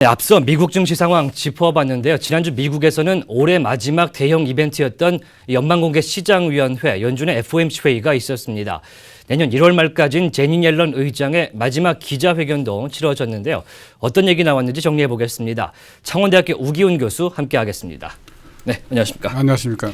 네, 앞서 미국 증시 상황 짚어봤는데요. 지난주 미국에서는 올해 마지막 대형 이벤트였던 연방공개 시장위원회 연준의 FOMC 회의가 있었습니다. 내년 1월 말까지는 제니 옐런 의장의 마지막 기자회견도 치러졌는데요. 어떤 얘기 나왔는지 정리해보겠습니다. 창원대학교 우기훈 교수 함께하겠습니다. 네, 안녕하십니까. 안녕하십니까.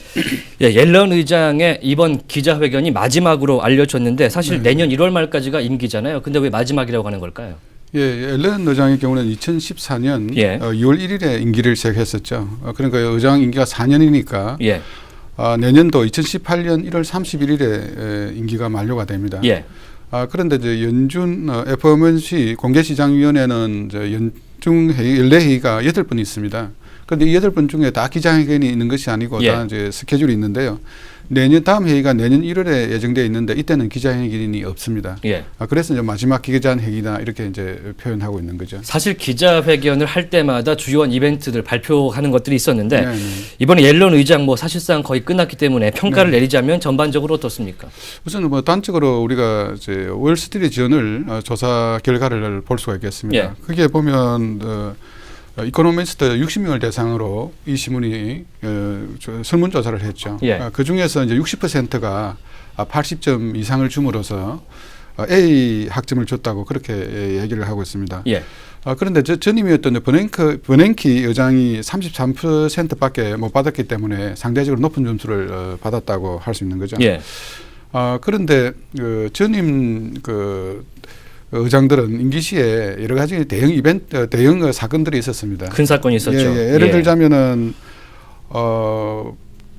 예, 옐런 의장의 이번 기자회견이 마지막으로 알려졌는데 사실 내년 1월 말까지가 임기잖아요. 근데 왜 마지막이라고 하는 걸까요? 예, 옐런 의장의 경우는 2014년 2월 1일에 임기를 시작했었죠. 그러니까 의장 임기가 4년이니까 내년도 2018년 1월 31일에 임기가 만료가 됩니다. 그런데 이제 연준 FOMC 공개시장위원회는 이제 연중 회의, 연례 회의가 8번 있습니다. 그런데 이 8번 중에 다 기자회견이 있는 것이 아니고 다 이제 스케줄이 있는데요. 내년 다음 회의가 내년 1월에 예정되어 있는데 이때는 기자회견이 없습니다. 그래서 이제 마지막 기자회견이다 이렇게 이제 표현하고 있는 거죠. 사실 기자회견을 할 때마다 주요한 이벤트들 발표하는 것들이 있었는데 이번에 옐런 의장 뭐 사실상 거의 끝났기 때문에 평가를 내리자면 전반적으로 어떻습니까? 우선 뭐 단적으로 우리가 이제 월스트리트저널 조사 결과를 볼 수가 있겠습니다. 거기에 보면 이코노미스트 60명을 대상으로 이 신문이 설문조사를 했죠. 그 중에서 이제 60%가 80점 이상을 줌으로써 A 학점을 줬다고 그렇게 얘기를 하고 있습니다. 그런데 전임이었던 버냉키 의장이 33%밖에 못 받았기 때문에 상대적으로 높은 점수를 받았다고 할 수 있는 거죠. 그런데 전임 의장들은 임기 시에 여러 가지 대형 이벤트, 대형 사건들이 있었습니다. 큰 사건이 있었죠. 예를 들자면은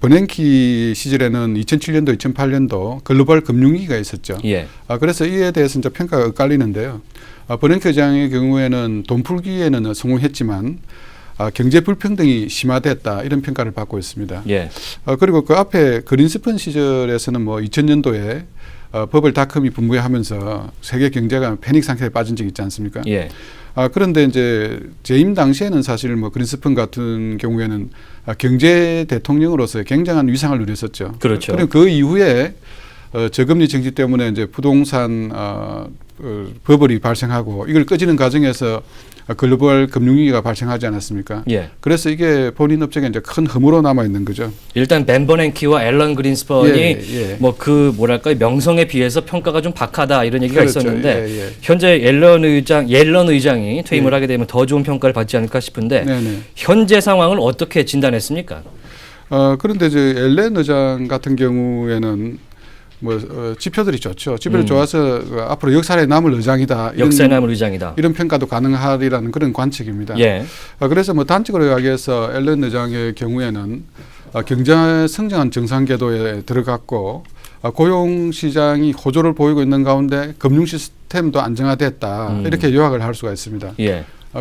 버냉키 시절에는 2007년도, 2008년도 글로벌 금융위기가 있었죠. 그래서 이에 대해서 이제 평가가 엇갈리는데요. 버냉키 의장의 경우에는 돈 풀기에는 성공했지만 경제 불평등이 심화됐다 이런 평가를 받고 있습니다. 그리고 그 앞에 그린스펀 시절에서는 뭐 2000년도에 버블닷컴이 붕괴하면서 세계 경제가 패닉 상태에 빠진 적이 있지 않습니까? 그런데 이제 재임 당시에는 사실 뭐 그린스펀 같은 경우에는 경제 대통령으로서 굉장한 위상을 누렸었죠. 그렇죠. 그리고 그 이후에 저금리 정책 때문에 이제 부동산 버블이 발생하고 이걸 꺼지는 과정에서 글로벌 금융위기가 발생하지 않았습니까? 그래서 이게 본인 업적에 이제 큰 흠으로 남아 있는 거죠. 일단 벤 버냉키와 앨런 그린스펀이 뭐 그 뭐랄까 명성에 비해서 평가가 좀 박하다 이런 얘기가 있었는데 현재 옐런 의장이 퇴임을 하게 되면 더 좋은 평가를 받지 않을까 싶은데 현재 상황을 어떻게 진단했습니까? 그런데 이제 옐런 의장 같은 경우에는 지표들이 좋죠. 지표를 좋아서 앞으로 역사에 남을 의장이다. 역사에 남을 의장이다. 이런 평가도 가능하리라는 그런 관측입니다. 그래서 뭐 단적으로 이야기해서 앨런 의장의 경우에는 경제 성장한 정상 궤도에 들어갔고 고용 시장이 호조를 보이고 있는 가운데 금융 시스템도 안정화됐다. 이렇게 요약을 할 수가 있습니다.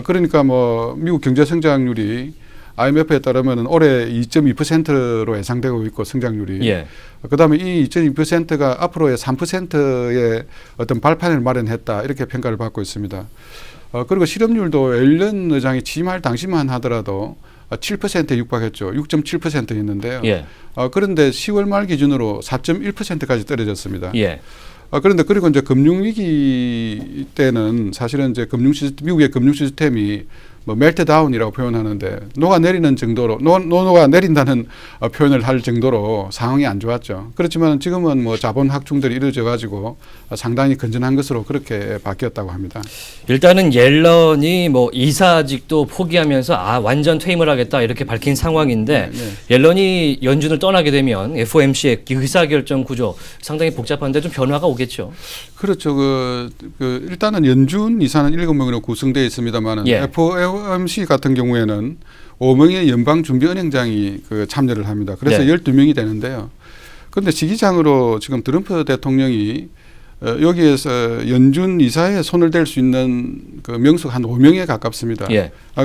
그러니까 뭐 미국 경제 성장률이 IMF에 따르면 올해 2.2%로 예상되고 있고 성장률이 그다음에 이 2.2%가 앞으로의 3%의 어떤 발판을 마련했다 이렇게 평가를 받고 있습니다. 그리고 실업률도 앨런 의장이 취임할 당시만 하더라도 7%에 육박했죠. 6.7%였는데요. 그런데 10월 말 기준으로 4.1%까지 떨어졌습니다. 그런데 그리고 이제 금융위기 때는 사실은 이제 미국의 금융 시스템이 뭐 멜트다운이라고 표현하는데 녹아내리는 정도로 녹아내린다는 표현을 할 정도로 상황이 안 좋았죠. 그렇지만 지금은 뭐 자본 확충들이 이루어져 가지고 상당히 건전한 것으로 그렇게 바뀌었다고 합니다. 일단은 옐런이 뭐 이사직도 포기하면서 완전 퇴임을 하겠다 이렇게 밝힌 상황인데 옐런이 연준을 떠나게 되면 FOMC의 의사결정 구조 상당히 복잡한데 좀 변화가 오겠죠. 그렇죠. 일단은 연준 이사는 7명으로 구성되어 있습니다만 FOMC 같은 경우에는 5명의 연방준비은행장이 참여를 합니다. 그래서 12명이 되는데요. 그런데 시기상으로 지금 트럼프 대통령이 여기에서 연준 이사에 손을 댈 수 있는 그 명수가 한 5명에 가깝습니다.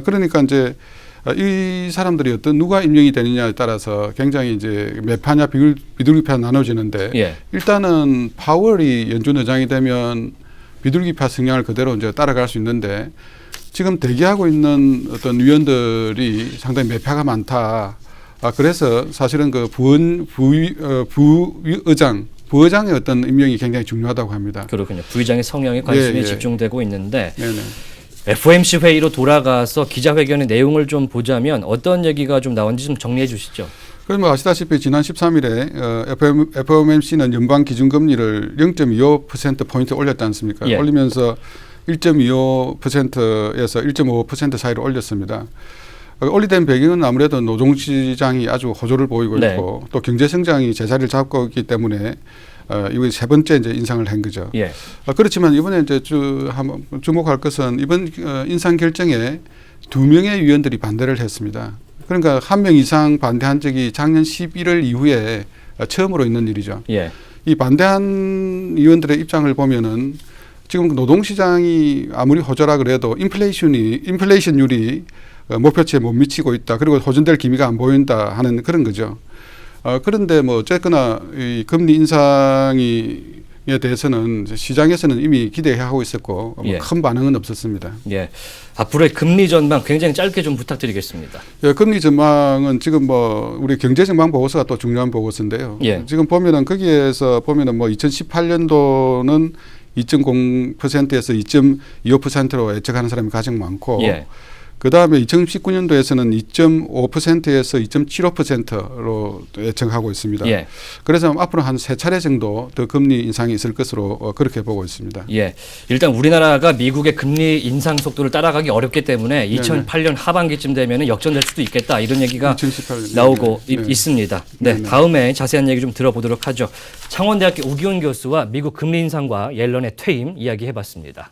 그러니까 이제 이 사람들이 누가 임명이 되느냐에 따라서 굉장히 이제 매파냐 비둘기파 나눠지는데 일단은 파월이 연준 의장이 되면 비둘기파 성향을 그대로 이제 따라갈 수 있는데 지금 대기하고 있는 어떤 위원들이 상당히 매파가 많다. 그래서 사실은 그 부의장의 어떤 임명이 굉장히 중요하다고 합니다. 그렇군요. 부의장의 성향에 관심이 집중되고 있는데 FOMC 회의로 돌아가서 기자회견의 내용을 좀 보자면 어떤 얘기가 좀 나왔는지 좀 정리해 주시죠. 그럼 뭐 아시다시피 지난 13일에 FOMC는 연방 기준금리를 0.25%포인트 올렸지 않습니까? 예. 올리면서 1.25%에서 1.5% 사이로 올렸습니다. 올리된 배경은 아무래도 노동시장이 아주 호조를 보이고 네. 있고 또 경제 성장이 제자리를 잡고 있기 때문에 이번 세 번째 이제 인상을 한 거죠. 예. 그렇지만 이번에 이제 한번 주목할 것은 이번 인상 결정에 2명의 위원들이 반대를 했습니다. 그러니까 1명 이상 반대한 적이 작년 11월 이후에 처음으로 있는 일이죠. 예. 이 반대한 의원들의 입장을 보면은 지금 노동시장이 아무리 호조라 그래도 인플레이션율이 목표치에 못 미치고 있다. 그리고 호전될 기미가 안 보인다 하는 그런 거죠. 그런데 뭐 어쨌거나 이 금리 인상에 대해서는 시장에서는 이미 기대하고 있었고 예. 큰 반응은 없었습니다. 예. 앞으로의 금리 전망 굉장히 짧게 좀 부탁드리겠습니다. 예, 금리 전망은 지금 뭐 우리 경제 전망 보고서가 또 중요한 보고서인데요. 예. 지금 보면은 거기에서 보면은 뭐 2018년도는 2.0%에서 2.25%로 예측하는 사람이 가장 많고 예. 그다음에 2019년도에서는 2.5%에서 2.75%로 예측하고 있습니다. 예. 그래서 앞으로 한 3차례 정도 더 금리 인상이 있을 것으로 그렇게 보고 있습니다. 예. 일단 우리나라가 미국의 금리 인상 속도를 따라가기 어렵기 때문에 2008년 하반기쯤 되면 역전될 수도 있겠다 이런 얘기가 2018년. 나오고 네네. 있습니다. 네, 네네. 다음에 자세한 얘기 좀 들어보도록 하죠. 창원대학교 우기훈 교수와 미국 금리 인상과 옐런의 퇴임 이야기해봤습니다.